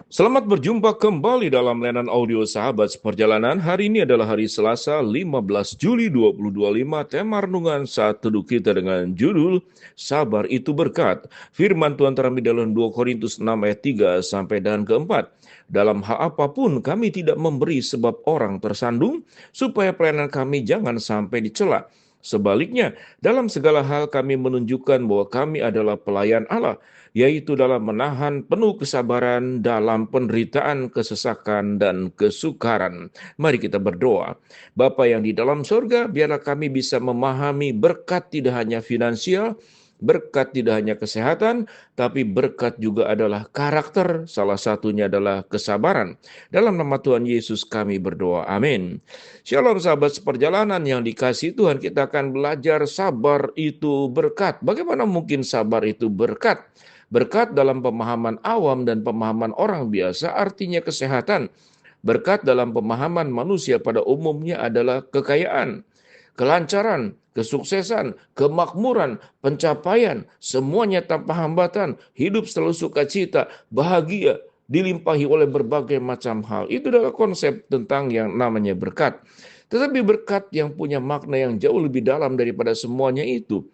Selamat berjumpa kembali dalam layanan audio Sahabat Seperjalanan. Hari ini adalah hari Selasa 15 Juli 2025. Tema renungan saat teduh kita dengan judul Sabar itu Berkat. Firman Tuhan terambil dalam 2 Korintus 6 ayat 3 sampai dan keempat. Dalam hal apapun kami tidak memberi sebab orang tersandung, supaya pelayanan kami jangan sampai dicela. Sebaliknya, dalam segala hal kami menunjukkan bahwa kami adalah pelayan Allah, yaitu dalam menahan penuh kesabaran dalam penderitaan, kesesakan, dan kesukaran. Mari kita berdoa. Bapa yang di dalam surga, biarlah kami bisa memahami berkat tidak hanya finansial, berkat tidak hanya kesehatan, tapi berkat juga adalah karakter, salah satunya adalah kesabaran. Dalam nama Tuhan Yesus kami berdoa, amin. Shalom sahabat seperjalanan yang dikasihi Tuhan, kita akan belajar sabar itu berkat. Bagaimana mungkin sabar itu berkat? Berkat dalam pemahaman awam dan pemahaman orang biasa artinya kesehatan. Berkat dalam pemahaman manusia pada umumnya adalah kekayaan, kelancaran, kesuksesan, kemakmuran, pencapaian, semuanya tanpa hambatan, hidup selalu sukacita, bahagia, dilimpahi oleh berbagai macam hal. Itu adalah konsep tentang yang namanya berkat. Tetapi berkat yang punya makna yang jauh lebih dalam daripada semuanya itu.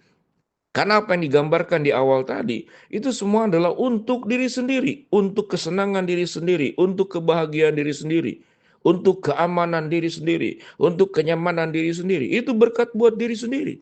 Karena apa yang digambarkan di awal tadi, itu semua adalah untuk diri sendiri, untuk kesenangan diri sendiri, untuk kebahagiaan diri sendiri, untuk keamanan diri sendiri, untuk kenyamanan diri sendiri. Itu berkat buat diri sendiri.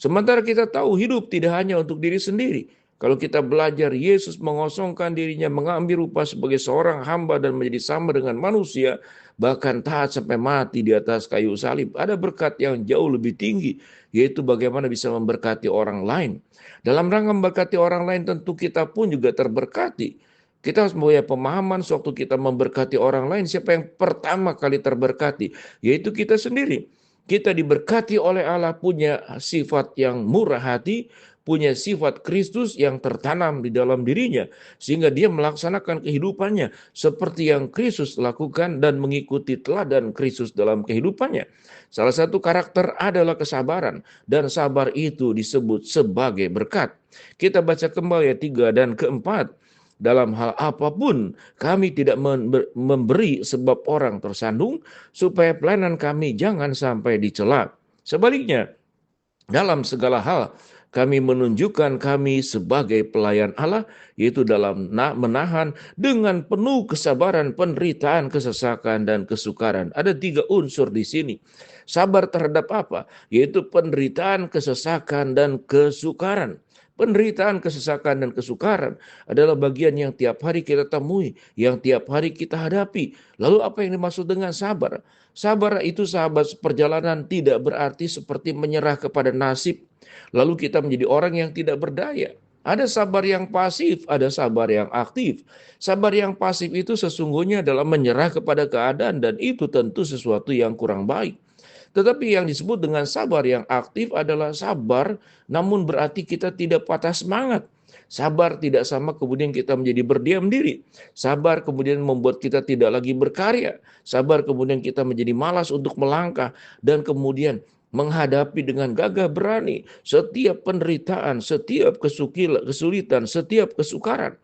Sementara kita tahu hidup tidak hanya untuk diri sendiri. Kalau kita belajar Yesus mengosongkan dirinya, mengambil rupa sebagai seorang hamba dan menjadi sama dengan manusia, bahkan taat sampai mati di atas kayu salib. Ada berkat yang jauh lebih tinggi, yaitu bagaimana bisa memberkati orang lain. Dalam rangka memberkati orang lain, tentu kita pun juga terberkati. Kita harus mempunyai pemahaman sewaktu kita memberkati orang lain, siapa yang pertama kali terberkati, yaitu kita sendiri. Kita diberkati oleh Allah, punya sifat yang murah hati, punya sifat Kristus yang tertanam di dalam dirinya, sehingga dia melaksanakan kehidupannya seperti yang Kristus lakukan dan mengikuti teladan Kristus dalam kehidupannya. Salah satu karakter adalah kesabaran, dan sabar itu disebut sebagai berkat. Kita baca kembali ayat 3 dan keempat. Dalam hal apapun kami tidak memberi sebab orang tersandung, supaya pelayanan kami jangan sampai dicela. Sebaliknya, dalam segala hal kami menunjukkan kami sebagai pelayan Allah, yaitu dalam menahan dengan penuh kesabaran penderitaan, kesesakan, dan kesukaran. Ada 3 unsur di sini. Sabar terhadap apa? Yaitu penderitaan, kesesakan, dan kesukaran. Penderitaan, kesesakan, dan kesukaran adalah bagian yang tiap hari kita temui, yang tiap hari kita hadapi. Lalu apa yang dimaksud dengan sabar? Sabar itu sahabat seperjalanan tidak berarti seperti menyerah kepada nasib, lalu kita menjadi orang yang tidak berdaya. Ada sabar yang pasif, ada sabar yang aktif. Sabar yang pasif itu sesungguhnya adalah menyerah kepada keadaan, dan itu tentu sesuatu yang kurang baik. Tetapi yang disebut dengan sabar yang aktif adalah sabar, namun berarti kita tidak patah semangat. Sabar tidak sama kemudian kita menjadi berdiam diri. Sabar kemudian membuat kita tidak lagi berkarya. Sabar kemudian kita menjadi malas untuk melangkah, dan kemudian menghadapi dengan gagah berani setiap penderitaan, setiap kesulitan, setiap kesukaran.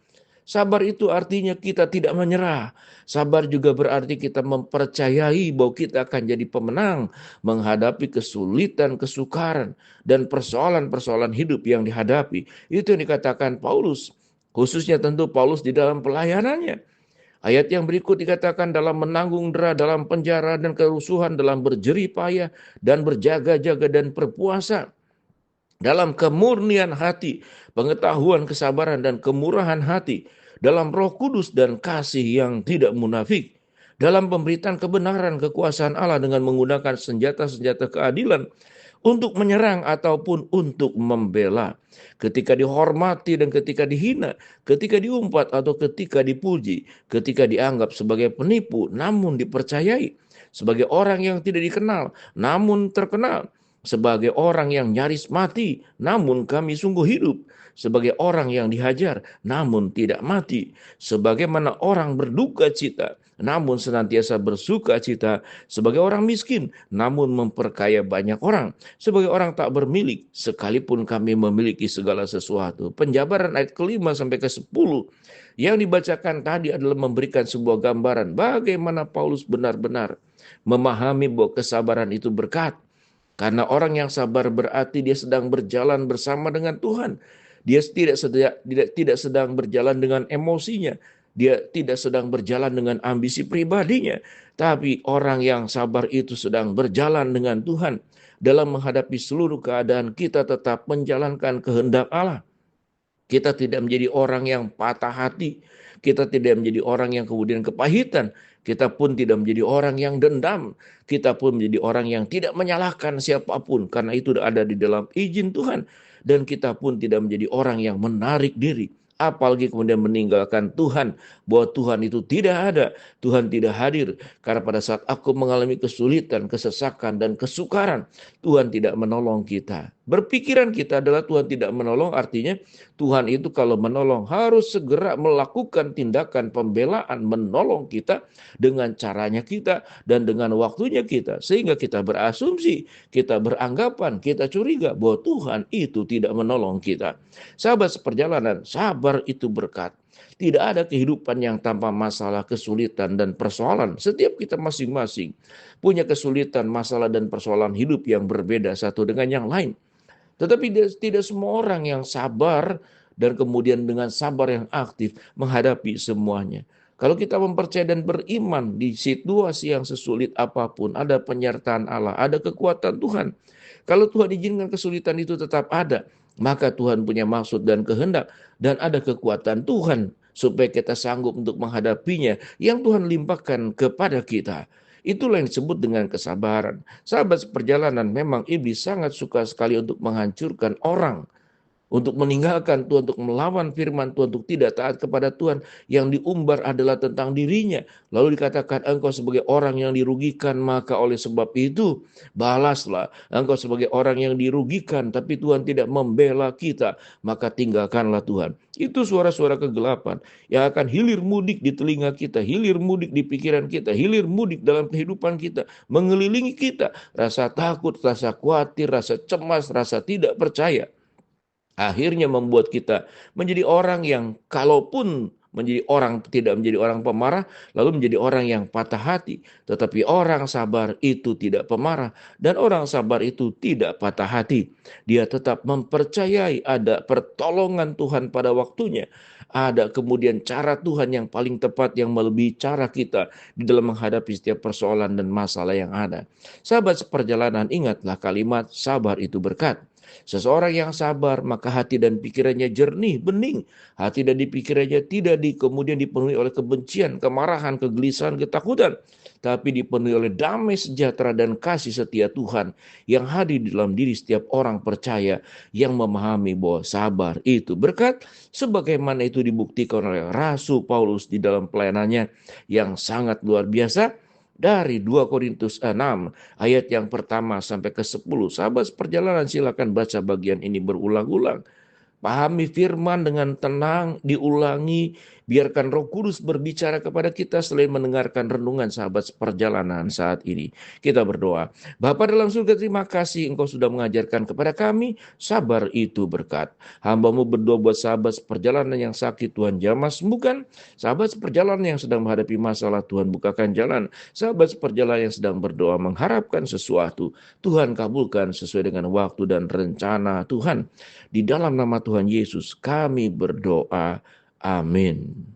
Sabar itu artinya kita tidak menyerah. Sabar juga berarti kita mempercayai bahwa kita akan jadi pemenang menghadapi kesulitan, kesukaran, dan persoalan-persoalan hidup yang dihadapi. Itu yang dikatakan Paulus. Khususnya tentu Paulus di dalam pelayanannya. Ayat yang berikut dikatakan dalam menanggung dera, dalam penjara dan kerusuhan, dalam berjerih payah dan berjaga-jaga dan berpuasa. Dalam kemurnian hati, pengetahuan, kesabaran, dan kemurahan hati, dalam Roh Kudus dan kasih yang tidak munafik, dalam pemberitaan kebenaran kekuasaan Allah dengan menggunakan senjata-senjata keadilan untuk menyerang ataupun untuk membela, ketika dihormati dan ketika dihina, ketika diumpat atau ketika dipuji, ketika dianggap sebagai penipu namun dipercayai, sebagai orang yang tidak dikenal namun terkenal, sebagai orang yang nyaris mati, namun kami sungguh hidup. Sebagai orang yang dihajar, namun tidak mati. Sebagaimana orang berduka cita, namun senantiasa bersuka cita. Sebagai orang miskin, namun memperkaya banyak orang. Sebagai orang tak bermilik, sekalipun kami memiliki segala sesuatu. Penjabaran ayat ke-5 sampai ke-10 yang dibacakan tadi adalah memberikan sebuah gambaran bagaimana Paulus benar-benar memahami bahwa kesabaran itu berkat. Karena orang yang sabar berarti dia sedang berjalan bersama dengan Tuhan. Dia tidak sedang berjalan dengan emosinya. Dia tidak sedang berjalan dengan ambisi pribadinya. Tapi orang yang sabar itu sedang berjalan dengan Tuhan. Dalam menghadapi seluruh keadaan kita tetap menjalankan kehendak Allah. Kita tidak menjadi orang yang patah hati. Kita tidak menjadi orang yang kemudian kepahitan. Kita pun tidak menjadi orang yang dendam. Kita pun menjadi orang yang tidak menyalahkan siapapun. Karena itu ada di dalam izin Tuhan. Dan kita pun tidak menjadi orang yang menarik diri. Apalagi kemudian meninggalkan Tuhan. Bahwa Tuhan itu tidak ada. Tuhan tidak hadir. Karena pada saat aku mengalami kesulitan, kesesakan, dan kesukaran, Tuhan tidak menolong kita. Berpikiran kita adalah Tuhan tidak menolong, artinya Tuhan itu kalau menolong harus segera melakukan tindakan pembelaan, menolong kita dengan caranya kita dan dengan waktunya kita. Sehingga kita berasumsi, kita beranggapan, kita curiga bahwa Tuhan itu tidak menolong kita. Sahabat seperjalanan, sabar itu berkat. Tidak ada kehidupan yang tanpa masalah, kesulitan, dan persoalan. Setiap kita masing-masing punya kesulitan, masalah, dan persoalan hidup yang berbeda satu dengan yang lain. Tetapi tidak semua orang yang sabar dan kemudian dengan sabar yang aktif menghadapi semuanya. Kalau kita mempercayai dan beriman di situasi yang sesulit apapun, ada penyertaan Allah, ada kekuatan Tuhan. Kalau Tuhan izinkan kesulitan itu tetap ada, maka Tuhan punya maksud dan kehendak, dan ada kekuatan Tuhan supaya kita sanggup untuk menghadapinya yang Tuhan limpahkan kepada kita. Itulah yang disebut dengan kesabaran. Sahabat seperjalanan, memang iblis sangat suka sekali untuk menghancurkan orang, untuk meninggalkan Tuhan, untuk melawan firman Tuhan, untuk tidak taat kepada Tuhan. Yang diumbar adalah tentang dirinya. Lalu dikatakan engkau sebagai orang yang dirugikan, maka oleh sebab itu balaslah. Engkau sebagai orang yang dirugikan, tapi Tuhan tidak membela kita, maka tinggalkanlah Tuhan. Itu suara-suara kegelapan yang akan hilir mudik di telinga kita, hilir mudik di pikiran kita, hilir mudik dalam kehidupan kita, mengelilingi kita. Rasa takut, rasa khawatir, rasa cemas, rasa tidak percaya. Akhirnya membuat kita menjadi orang yang kalaupun tidak menjadi orang pemarah, lalu menjadi orang yang patah hati. Tetapi orang sabar itu tidak pemarah, dan orang sabar itu tidak patah hati. Dia tetap mempercayai ada pertolongan Tuhan pada waktunya. Ada kemudian cara Tuhan yang paling tepat yang melebihi cara kita di dalam menghadapi setiap persoalan dan masalah yang ada. Sahabat seperjalanan, ingatlah kalimat sabar itu berkat. Seseorang yang sabar, maka hati dan pikirannya jernih, bening. Hati dan pikirannya tidak kemudian dipenuhi oleh kebencian, kemarahan, kegelisahan, ketakutan. Tapi dipenuhi oleh damai sejahtera dan kasih setia Tuhan yang hadir di dalam diri setiap orang percaya yang memahami bahwa sabar itu berkat. Sebagaimana itu dibuktikan oleh Rasul Paulus di dalam pelayanannya yang sangat luar biasa. Dari 2 Korintus 6 ayat yang pertama sampai ke-10. Sahabat perjalanan silakan baca bagian ini berulang-ulang. Pahami firman dengan tenang, diulangi, biarkan Roh Kudus berbicara kepada kita selain mendengarkan renungan sahabat perjalanan saat ini. Kita berdoa. Bapa dalam surga, terima kasih Engkau sudah mengajarkan kepada kami, sabar itu berkat. Hamba-Mu berdoa buat sahabat perjalanan yang sakit, Tuhan jamah sembuhkan. Sahabat perjalanan yang sedang menghadapi masalah, Tuhan bukakan jalan. Sahabat perjalanan yang sedang berdoa mengharapkan sesuatu, Tuhan kabulkan sesuai dengan waktu dan rencana Tuhan. Di dalam nama Tuhan Yesus kami berdoa. Amin.